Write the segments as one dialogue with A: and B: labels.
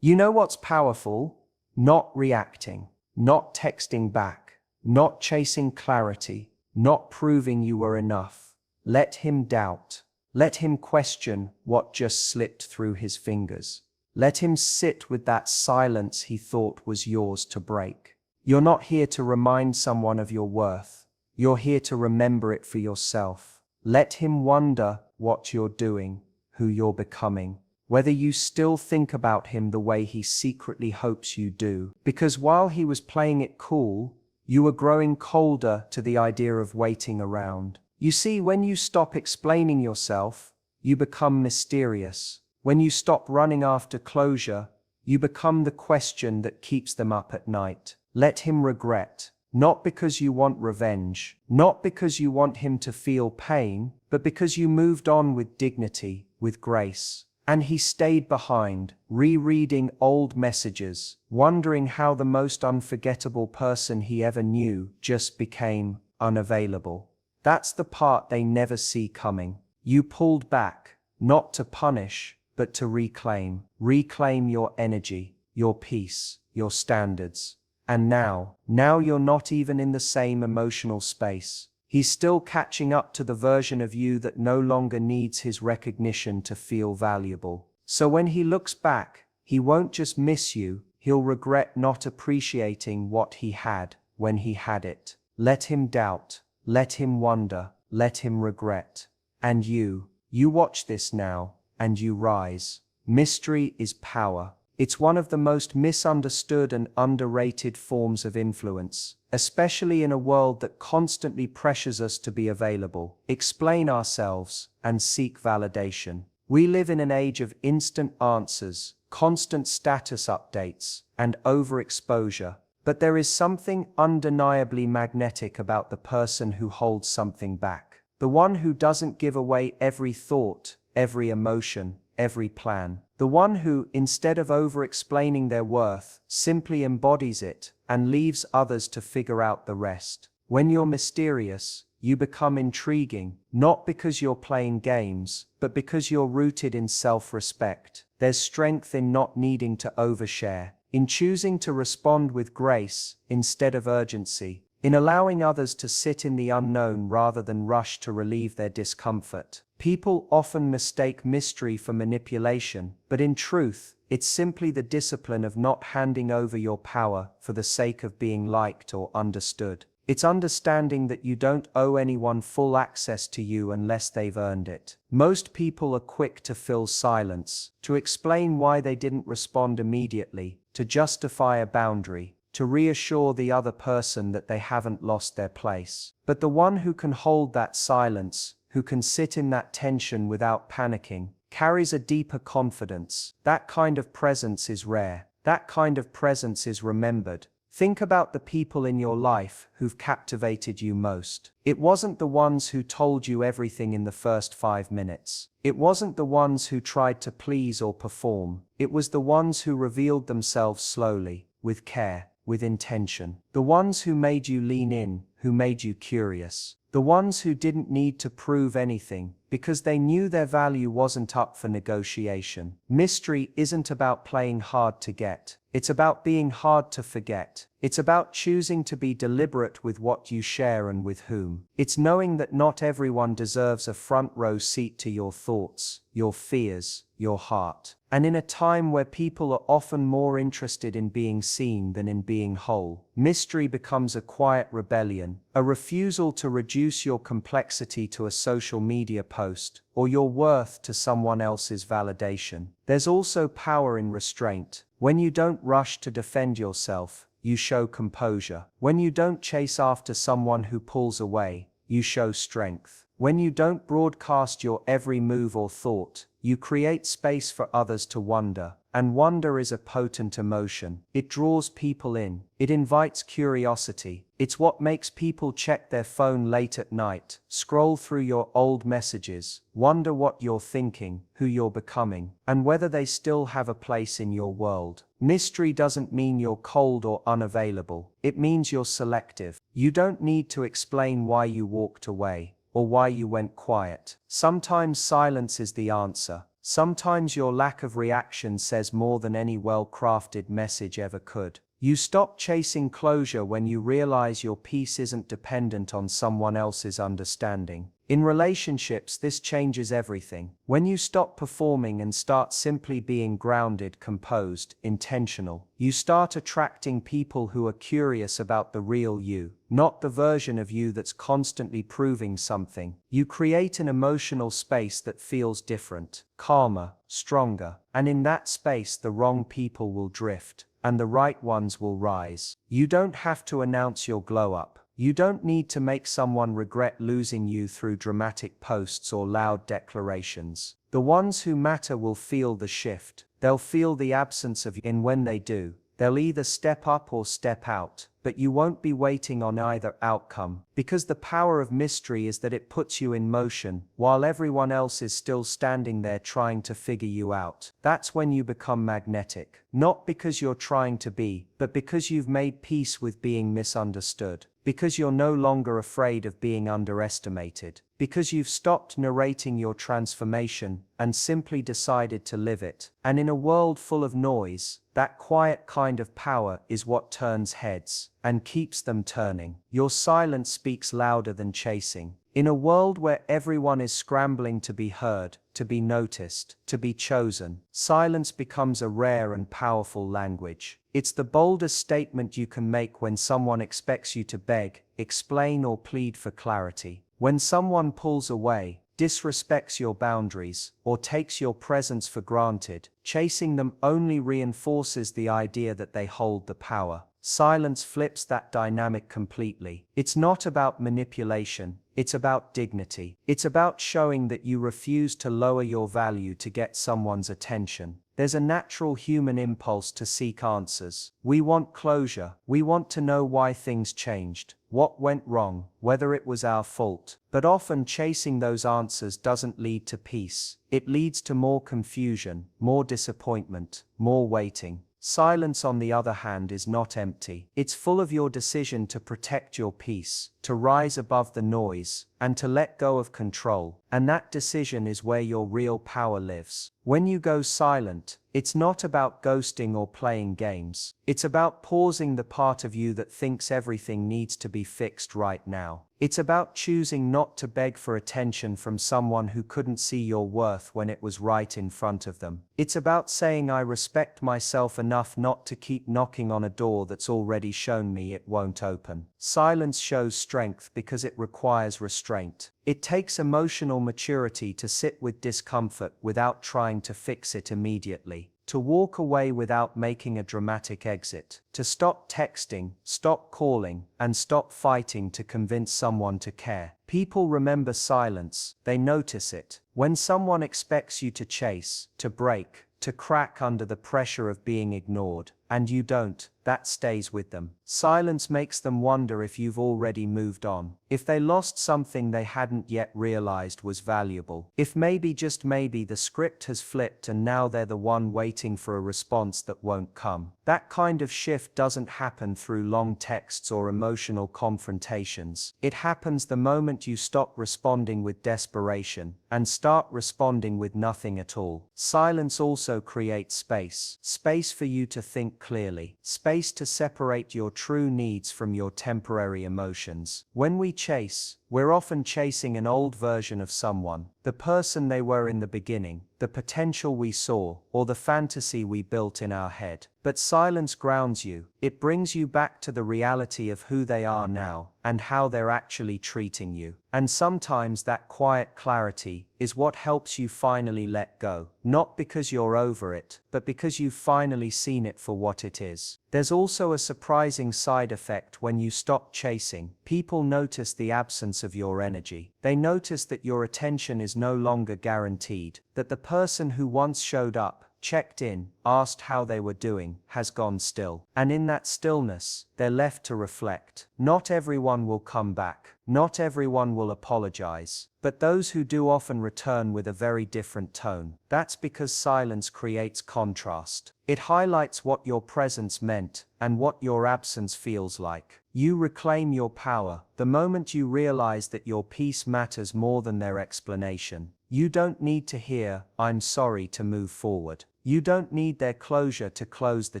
A: You know what's powerful? Not reacting, not texting back, not chasing clarity, not proving you were enough. Let him doubt. Let him question what just slipped through his fingers. Let him sit with that silence he thought was yours to break. You're not here to remind someone of your worth. You're here to remember it for yourself. Let him wonder what you're doing, who you're becoming, whether you still think about him the way he secretly hopes you do. Because while he was playing it cool, you were growing colder to the idea of waiting around. You see, when you stop explaining yourself, you become mysterious. When you stop running after closure, you become the question that keeps them up at night. Let him regret, not because you want revenge, not because you want him to feel pain, but because you moved on with dignity, with grace. And he stayed behind, rereading old messages, wondering how the most unforgettable person he ever knew just became unavailable. That's the part they never see coming. You pulled back, not to punish, but to reclaim. Reclaim your energy, your peace, your standards. And now you're not even in the same emotional space. He's still catching up to the version of you that no longer needs his recognition to feel valuable. So when he looks back, he won't just miss you, he'll regret not appreciating what he had when he had it. Let him doubt, let him wonder, let him regret. And you watch this now, and you rise. Mystery is power. It's one of the most misunderstood and underrated forms of influence, especially in a world that constantly pressures us to be available, explain ourselves, and seek validation. We live in an age of instant answers, constant status updates, and overexposure. But there is something undeniably magnetic about the person who holds something back. The one who doesn't give away every thought, every emotion, every plan. The one who, instead of over-explaining their worth, simply embodies it and leaves others to figure out the rest. When you're mysterious, you become intriguing, not because you're playing games, but because you're rooted in self-respect. There's strength in not needing to overshare, in choosing to respond with grace instead of urgency, in allowing others to sit in the unknown rather than rush to relieve their discomfort. People often mistake mystery for manipulation, but in truth, it's simply the discipline of not handing over your power for the sake of being liked or understood. It's understanding that you don't owe anyone full access to you unless they've earned it. Most people are quick to fill silence, to explain why they didn't respond immediately, to justify a boundary, to reassure the other person that they haven't lost their place. But the one who can hold that silence, who can sit in that tension without panicking, carries a deeper confidence. That kind of presence is rare. That kind of presence is remembered. Think about the people in your life who've captivated you most. It wasn't the ones who told you everything in the first 5 minutes. It wasn't the ones who tried to please or perform. It was the ones who revealed themselves slowly, with care, with intention. The ones who made you lean in, who made you curious. The ones who didn't need to prove anything, because they knew their value wasn't up for negotiation. Mystery isn't about playing hard to get. It's about being hard to forget. It's about choosing to be deliberate with what you share and with whom. It's knowing that not everyone deserves a front row seat to your thoughts, your fears, your heart. And in a time where people are often more interested in being seen than in being whole, mystery becomes a quiet rebellion, a refusal to reduce your complexity to a social media post, or your worth to someone else's validation. There's also power in restraint. When you don't rush to defend yourself, you show composure. When you don't chase after someone who pulls away, you show strength. When you don't broadcast your every move or thought, you create space for others to wonder. And wonder is a potent emotion. It draws people in. It invites curiosity. It's what makes people check their phone late at night, scroll through your old messages, wonder what you're thinking, who you're becoming, and whether they still have a place in your world. Mystery doesn't mean you're cold or unavailable. It means you're selective. You don't need to explain why you walked away, or why you went quiet. Sometimes silence is the answer. Sometimes your lack of reaction says more than any well-crafted message ever could. You stop chasing closure when you realize your peace isn't dependent on someone else's understanding. In relationships, this changes everything. When you stop performing and start simply being grounded, composed, intentional, you start attracting people who are curious about the real you, not the version of you that's constantly proving something. You create an emotional space that feels different, calmer, stronger, and in that space the wrong people will drift, and the right ones will rise. You don't have to announce your glow up. You don't need to make someone regret losing you through dramatic posts or loud declarations. The ones who matter will feel the shift. They'll feel the absence of you, and when they do, they'll either step up or step out, but you won't be waiting on either outcome, because the power of mystery is that it puts you in motion, while everyone else is still standing there trying to figure you out. That's when you become magnetic, not because you're trying to be, but because you've made peace with being misunderstood, because you're no longer afraid of being underestimated, because you've stopped narrating your transformation and simply decided to live it. And in a world full of noise, that quiet kind of power is what turns heads and keeps them turning. Your silence speaks louder than chasing. In a world where everyone is scrambling to be heard, to be noticed, to be chosen, silence becomes a rare and powerful language. It's the boldest statement you can make when someone expects you to beg, explain, or plead for clarity. When someone pulls away, disrespects your boundaries, or takes your presence for granted, chasing them only reinforces the idea that they hold the power. Silence flips that dynamic completely. It's not about manipulation, it's about dignity. It's about showing that you refuse to lower your value to get someone's attention. There's a natural human impulse to seek answers. We want closure. We want to know why things changed, what went wrong, whether it was our fault. But often chasing those answers doesn't lead to peace. It leads to more confusion, more disappointment, more waiting. Silence, on the other hand, is not empty. It's full of your decision to protect your peace, to rise above the noise, and to let go of control. And that decision is where your real power lives. When you go silent, it's not about ghosting or playing games. It's about pausing the part of you that thinks everything needs to be fixed right now. It's about choosing not to beg for attention from someone who couldn't see your worth when it was right in front of them. It's about saying, I respect myself enough not to keep knocking on a door that's already shown me it won't open. Silence shows strength because it requires restraint. It takes emotional maturity to sit with discomfort without trying to fix it immediately, to walk away without making a dramatic exit, to stop texting, stop calling, and stop fighting to convince someone to care. People remember silence, they notice it. When someone expects you to chase, to break, to crack under the pressure of being ignored, and you don't, that stays with them. Silence makes them wonder if you've already moved on, if they lost something they hadn't yet realized was valuable, if maybe, just maybe, the script has flipped and now they're the one waiting for a response that won't come. That kind of shift doesn't happen through long texts or emotional confrontations. It happens the moment you stop responding with desperation and start responding with nothing at all. Silence also creates space. Space for you to think clearly. Space to separate your true needs from your temporary emotions. When we chase, we're often chasing an old version of someone, the person they were in the beginning, the potential we saw, or the fantasy we built in our head. But silence grounds you. It brings you back to the reality of who they are now and how they're actually treating you. And sometimes that quiet clarity is what helps you finally let go, not because you're over it, but because you've finally seen it for what it is. There's also a surprising side effect when you stop chasing. People notice the absence of your energy. They notice that your attention is no longer guaranteed, that the person who once showed up, checked in, asked how they were doing, has gone still. And in that stillness, they're left to reflect. Not everyone will come back. Not everyone will apologize. But those who do often return with a very different tone. That's because silence creates contrast. It highlights what your presence meant and what your absence feels like. You reclaim your power the moment you realize that your peace matters more than their explanation. You don't need to hear, "I'm sorry," to move forward. You don't need their closure to close the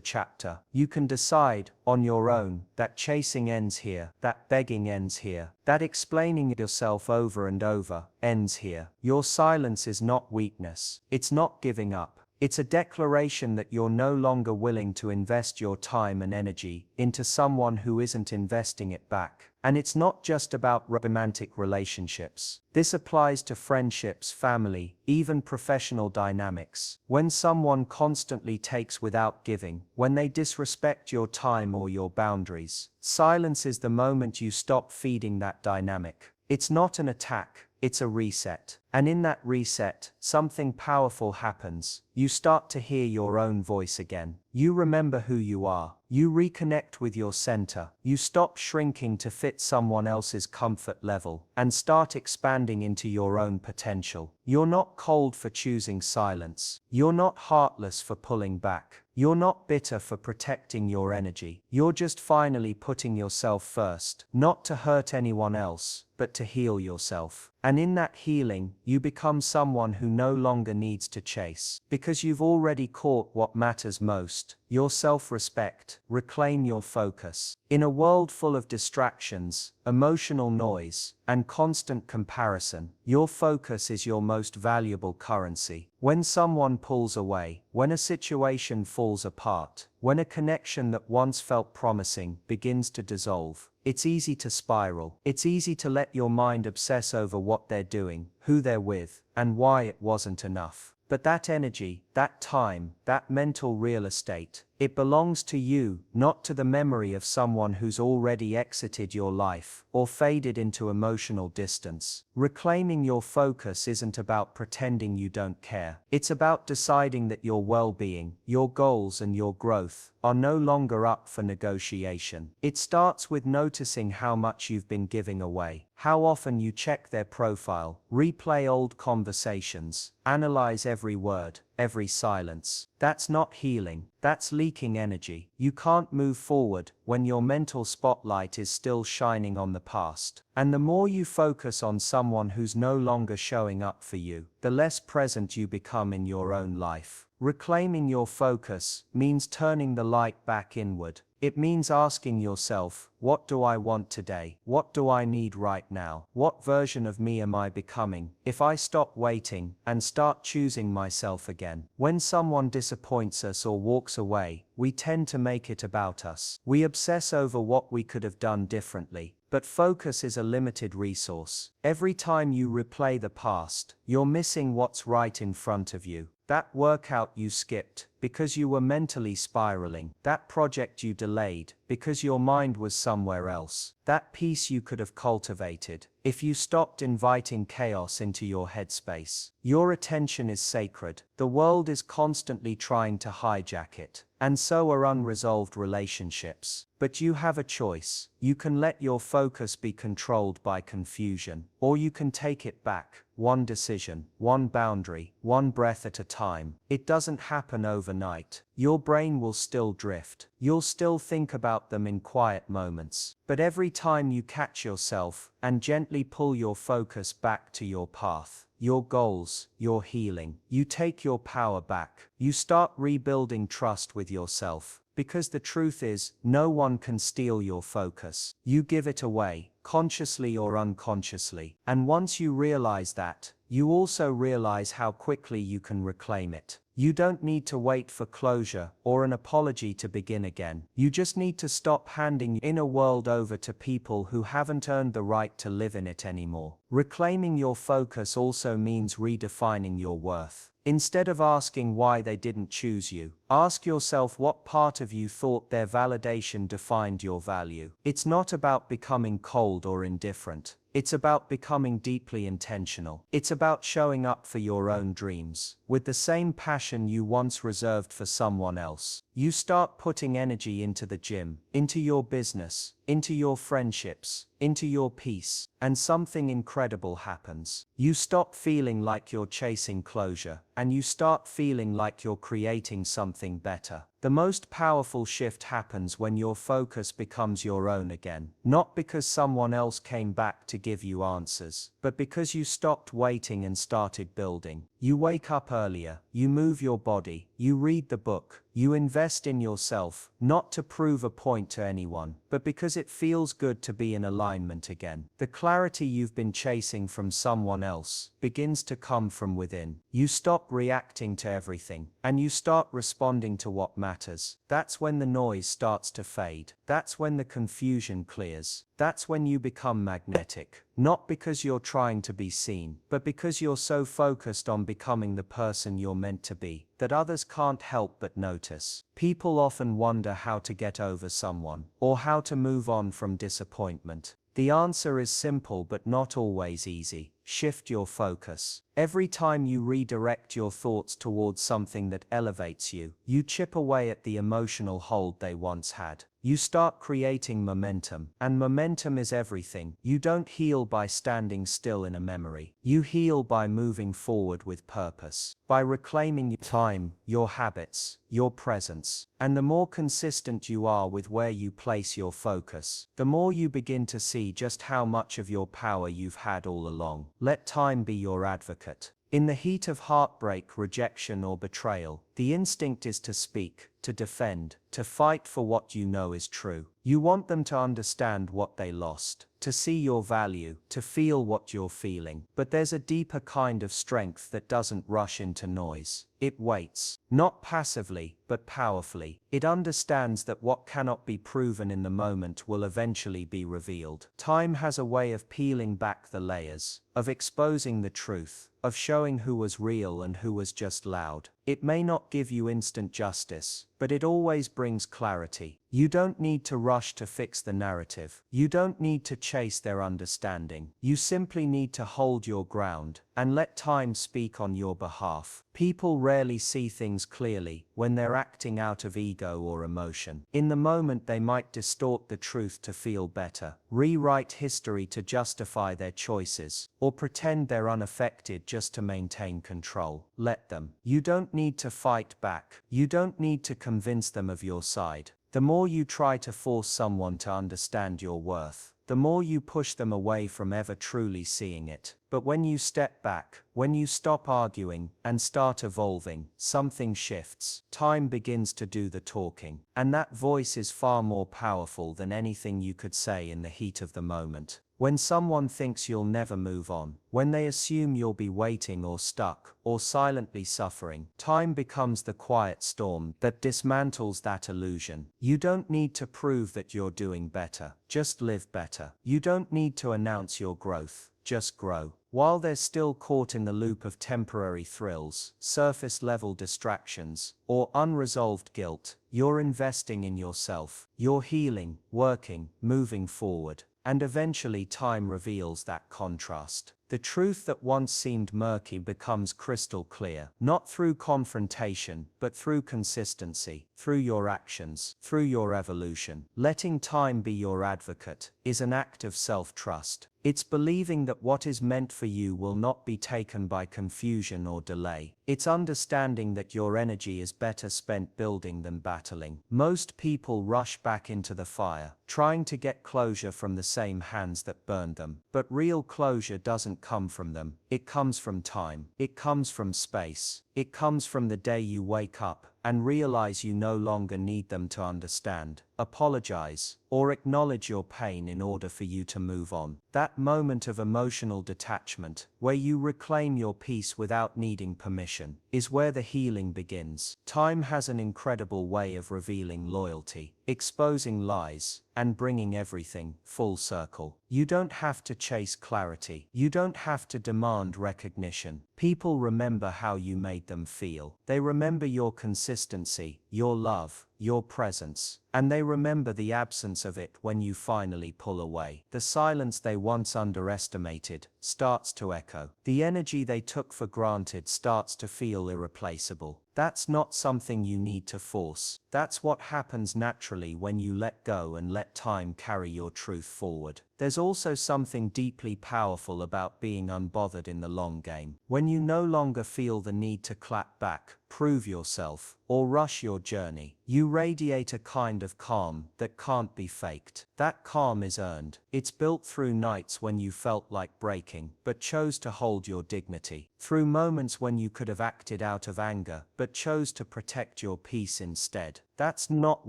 A: chapter. You can decide, on your own, that chasing ends here, that begging ends here, that explaining it yourself over and over ends here. Your silence is not weakness. It's not giving up. It's a declaration that you're no longer willing to invest your time and energy into someone who isn't investing it back. And it's not just about romantic relationships. This applies to friendships, family, even professional dynamics. When someone constantly takes without giving, when they disrespect your time or your boundaries, silence is the moment you stop feeding that dynamic. It's not an attack, it's a reset. And in that reset, something powerful happens. You start to hear your own voice again. You remember who you are. You reconnect with your center. You stop shrinking to fit someone else's comfort level and start expanding into your own potential. You're not cold for choosing silence. You're not heartless for pulling back. You're not bitter for protecting your energy. You're just finally putting yourself first, not to hurt anyone else, but to heal yourself. And in that healing, you become someone who no longer needs to chase, because you've already caught what matters most, your self-respect. Reclaim your focus. In a world full of distractions, emotional noise, and constant comparison, your focus is your most valuable currency. When someone pulls away, when a situation falls apart, when a connection that once felt promising begins to dissolve, it's easy to spiral. It's easy to let your mind obsess over what they're doing, who they're with, and why it wasn't enough. But that energy, that time, that mental real estate, it belongs to you, not to the memory of someone who's already exited your life or faded into emotional distance. Reclaiming your focus isn't about pretending you don't care. It's about deciding that your well-being, your goals, and your growth are no longer up for negotiation. It starts with noticing how much you've been giving away, how often you check their profile, replay old conversations, analyze every word, every silence. That's not healing, that's leaking energy. You can't move forward when your mental spotlight is still shining on the past. And the more you focus on someone who's no longer showing up for you, the less present you become in your own life. Reclaiming your focus means turning the light back inward. It means asking yourself, what do I want today? What do I need right now? What version of me am I becoming if I stop waiting and start choosing myself again? When someone disappoints us or walks away, we tend to make it about us. We obsess over what we could have done differently. But focus is a limited resource. Every time you replay the past, you're missing what's right in front of you. That workout you skipped because you were mentally spiraling. That project you delayed because your mind was somewhere else. That peace you could have cultivated if you stopped inviting chaos into your headspace. Your attention is sacred. The world is constantly trying to hijack it. And so are unresolved relationships. But you have a choice. You can let your focus be controlled by confusion, or you can take it back. One decision, one boundary, one breath at a time. It doesn't happen overnight. Your brain will still drift. You'll still think about them in quiet moments. But every time you catch yourself and gently pull your focus back to your path, your goals, your healing, you take your power back. You start rebuilding trust with yourself. Because the truth is, no one can steal your focus. You give it away, consciously or unconsciously. And once you realize that, you also realize how quickly you can reclaim it. You don't need to wait for closure or an apology to begin again. You just need to stop handing your inner world over to people who haven't earned the right to live in it anymore. Reclaiming your focus also means redefining your worth. Instead of asking why they didn't choose you, ask yourself what part of you thought their validation defined your value. It's not about becoming cold or indifferent. It's about becoming deeply intentional. It's about showing up for your own dreams with the same passion you once reserved for someone else. You start putting energy into the gym, into your business, into your friendships, into your peace, and something incredible happens. You stop feeling like you're chasing closure, and you start feeling like you're creating something better. The most powerful shift happens when your focus becomes your own again, not because someone else came back to give you answers, but because you stopped waiting and started building. You wake up earlier, you move your body, you read the book, you invest in yourself, not to prove a point to anyone, but because it feels good to be in alignment again. The clarity you've been chasing from someone else begins to come from within. You stop reacting to everything, and you start responding to what matters. That's when the noise starts to fade. That's when the confusion clears. That's when you become magnetic. Not because you're trying to be seen, but because you're so focused on becoming the person you're meant to be, that others can't help but notice. People often wonder how to get over someone, or how to move on from disappointment. The answer is simple but not always easy. Shift your focus. Every time you redirect your thoughts towards something that elevates you, you chip away at the emotional hold they once had. You start creating momentum, and momentum is everything. You don't heal by standing still in a memory. You heal by moving forward with purpose, by reclaiming your time, your habits, your presence. And the more consistent you are with where you place your focus, the more you begin to see just how much of your power you've had all along. Let time be your advocate. In the heat of heartbreak, rejection, or betrayal, the instinct is to speak, to defend, to fight for what you know is true. You want them to understand what they lost, to see your value, to feel what you're feeling. But there's a deeper kind of strength that doesn't rush into noise. It waits, not passively, but powerfully. It understands that what cannot be proven in the moment will eventually be revealed. Time has a way of peeling back the layers, of exposing the truth, of showing who was real and who was just loud. It may not give you instant justice, but it always brings clarity. You don't need to rush to fix the narrative. You don't need to chase their understanding. You simply need to hold your ground and let time speak on your behalf. People rarely see things clearly when they're acting out of ego or emotion. In the moment, they might distort the truth to feel better, rewrite history to justify their choices, or pretend they're unaffected just to maintain control. Let them. You don't need to fight back. You don't need to convince them of your side. The more you try to force someone to understand your worth, the more you push them away from ever truly seeing it. But when you step back, when you stop arguing and start evolving, something shifts. Time begins to do the talking, and that voice is far more powerful than anything you could say in the heat of the moment. When someone thinks you'll never move on, when they assume you'll be waiting or stuck, or silently suffering, time becomes the quiet storm that dismantles that illusion. You don't need to prove that you're doing better, just live better. You don't need to announce your growth, just grow. While they're still caught in the loop of temporary thrills, surface-level distractions, or unresolved guilt, you're investing in yourself. You're healing, working, moving forward. And eventually time reveals that contrast. The truth that once seemed murky becomes crystal clear, not through confrontation, but through consistency, through your actions, through your evolution. Letting time be your advocate is an act of self-trust. It's believing that what is meant for you will not be taken by confusion or delay. It's understanding that your energy is better spent building than battling. Most people rush back into the fire, trying to get closure from the same hands that burned them. But real closure doesn't come from them. It comes from time. It comes from space. It comes from the day you wake up and realize you no longer need them to understand, apologize, or acknowledge your pain in order for you to move on. That moment of emotional detachment, where you reclaim your peace without needing permission, is where the healing begins. Time has an incredible way of revealing loyalty, exposing lies, and bringing everything full circle. You don't have to chase clarity. You don't have to demand recognition. People remember how you made them feel. They remember your consistency, your love, your presence, and they remember the absence of it when you finally pull away. The silence they once underestimated starts to echo. The energy they took for granted starts to feel irreplaceable. That's not something you need to force. That's what happens naturally when you let go and let time carry your truth forward. There's also something deeply powerful about being unbothered in the long game. When you no longer feel the need to clap back, prove yourself, or rush your journey, you radiate a kind of calm that can't be faked. That calm is earned. It's built through nights when you felt like breaking, but chose to hold your dignity. Through moments when you could have acted out of anger, but chose to protect your peace instead. That's not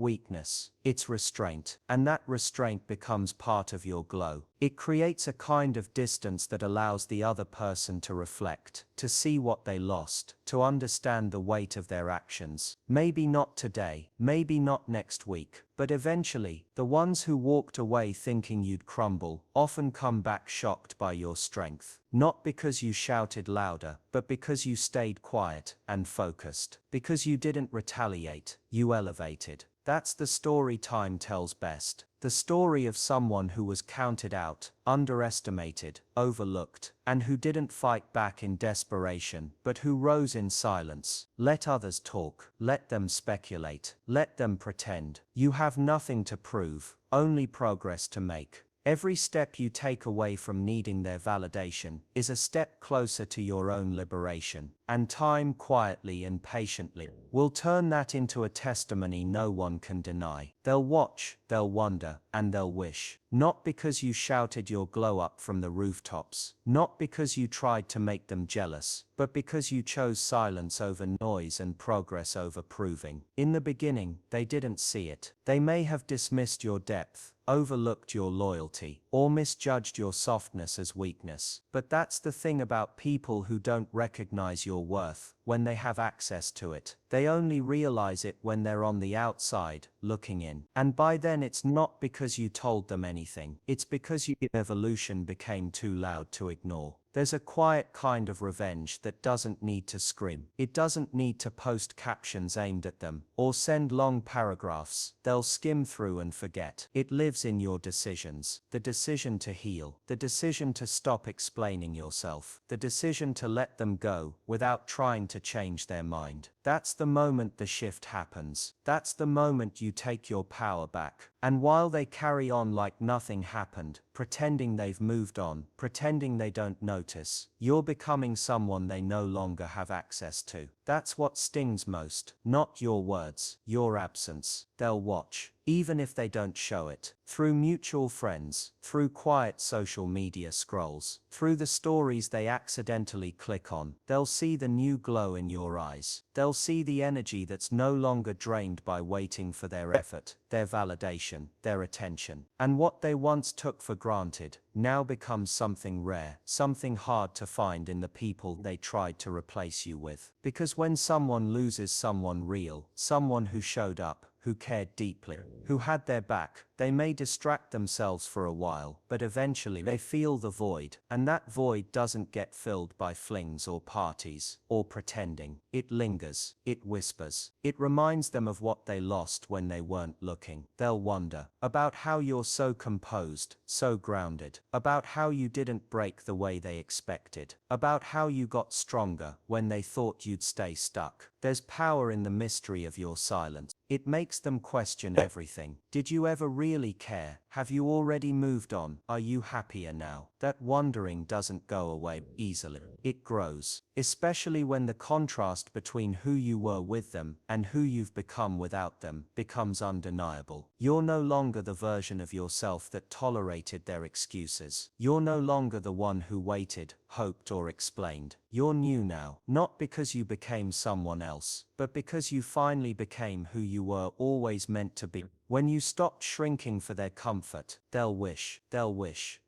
A: weakness, it's restraint, and that restraint becomes part of your glow. It creates a kind of distance that allows the other person to reflect, to see what they lost, to understand the weight of their actions. Maybe not today, maybe not next week, but eventually, the ones who walked away thinking you'd crumble often come back shocked by your strength. Not because you shouted louder, but because you stayed quiet and focused. Because you didn't retaliate, you elevated. That's the story time tells best. The story of someone who was counted out, underestimated, overlooked, and who didn't fight back in desperation, but who rose in silence. Let others talk, let them speculate, let them pretend. You have nothing to prove, only progress to make. Every step you take away from needing their validation is a step closer to your own liberation, and time quietly and patiently will turn that into a testimony no one can deny. They'll watch, they'll wonder, and they'll wish. Not because you shouted your glow up from the rooftops, not because you tried to make them jealous, but because you chose silence over noise and progress over proving. In the beginning, they didn't see it. They may have dismissed your depth, overlooked your loyalty, or misjudged your softness as weakness. But that's the thing about people who don't recognize your worth when they have access to it. They only realize it when they're on the outside, looking in. And by then it's not because you told them anything. It's because your evolution became too loud to ignore. There's a quiet kind of revenge that doesn't need to scream. It doesn't need to post captions aimed at them, or send long paragraphs. They'll skim through and forget. It lives in your decisions. The decision to heal. The decision to stop explaining yourself. The decision to let them go, without trying to change their mind. That's the moment the shift happens. That's the moment you take your power back. And while they carry on like nothing happened, pretending they've moved on, pretending they don't notice, you're becoming someone they no longer have access to. That's what stings most. Not your words, your absence. They'll watch, even if they don't show it. Through mutual friends, through quiet social media scrolls, through the stories they accidentally click on, they'll see the new glow in your eyes. They'll see the energy that's no longer drained by waiting for their effort, their validation, their attention. And what they once took for granted now becomes something rare, something hard to find in the people they tried to replace you with. Because when someone loses someone real, someone who showed up, who cared deeply, who had their back, they may distract themselves for a while, but eventually they feel the void, and that void doesn't get filled by flings or parties, or pretending. It lingers, it whispers, it reminds them of what they lost when they weren't looking. They'll wonder about how you're so composed, so grounded, about how you didn't break the way they expected, about how you got stronger when they thought you'd stay stuck. There's power in the mystery of your silence. It makes them question everything. Did you ever really care? Have you already moved on? Are you happier now? That wondering doesn't go away easily. It grows, especially when the contrast between who you were with them and who you've become without them becomes undeniable. You're no longer the version of yourself that tolerated their excuses. You're no longer the one who waited, hoped, or explained. You're new now, not because you became someone else, but because you finally became who you were always meant to be. When you stopped shrinking for their comfort, they'll wish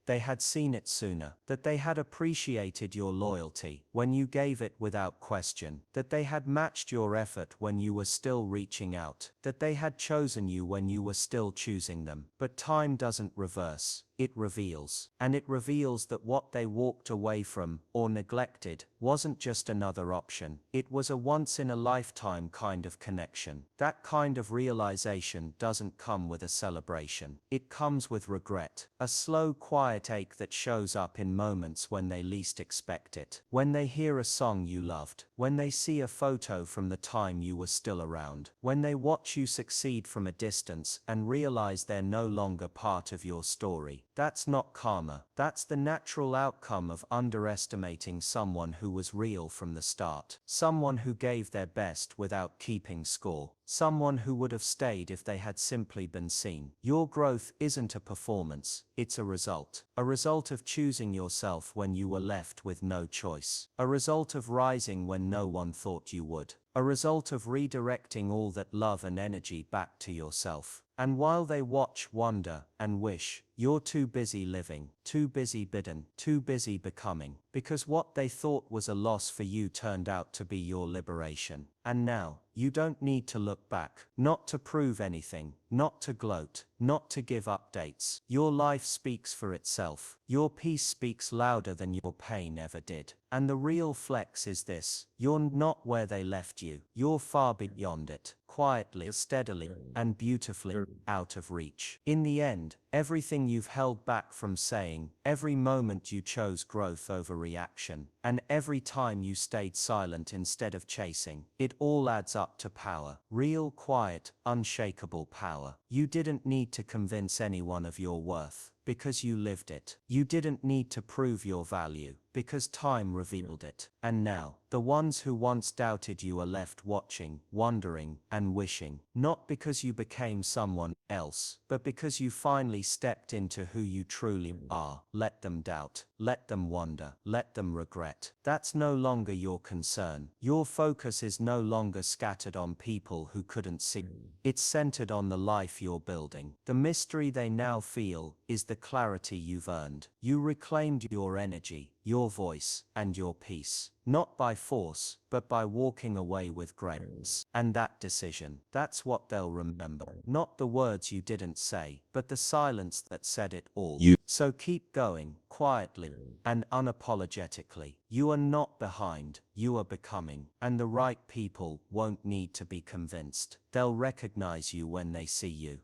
A: they had seen it sooner, that they had appreciated your loyalty when you gave it without question, that they had matched your effort when you were still reaching out, that they had chosen you when you were still choosing them. But time doesn't reverse. It reveals. And it reveals that what they walked away from, or neglected, wasn't just another option. It was a once-in-a-lifetime kind of connection. That kind of realization doesn't come with a celebration. It comes with regret. A slow, quiet quiet ache that shows up in moments when they least expect it. When they hear a song you loved, when they see a photo from the time you were still around, when they watch you succeed from a distance and realize they're no longer part of your story. That's not karma. That's the natural outcome of underestimating someone who was real from the start. Someone who gave their best without keeping score. Someone who would have stayed if they had simply been seen. Your growth isn't a performance, it's a result. A result of choosing yourself when you were left with no choice. A result of rising when no one thought you would. A result of redirecting all that love and energy back to yourself. And while they watch, wonder, and wish, you're too busy living, too busy bidding, too busy becoming. Because what they thought was a loss for you turned out to be your liberation. And now, you don't need to look back, not to prove anything, not to gloat, not to give updates. Your life speaks for itself. Your peace speaks louder than your pain ever did. And the real flex is this: you're not where they left you. You're far beyond it, quietly, steadily, and beautifully out of reach. In the end, everything you've held back from saying, every moment you chose growth over reaction, and every time you stayed silent instead of chasing, it all adds up to power. Real, quiet, unshakable power. You didn't need to convince anyone of your worth, because you lived it. You didn't need to prove your value, because time revealed it. And now, the ones who once doubted you are left watching, wondering, and wishing, not because you became someone else, but because you finally stepped into who you truly are. Let them doubt, let them wonder, let them regret. That's no longer your concern. Your focus is no longer scattered on people who couldn't see. It's centered on the life you're building. The mystery they now feel is the clarity you've earned. You reclaimed your energy, your voice, and your peace. Not by force, but by walking away with grace. And that decision, that's what they'll remember. Not the words you didn't say, but the silence that said it all. So keep going, quietly, and unapologetically. You are not behind, you are becoming. And the right people won't need to be convinced. They'll recognize you when they see you.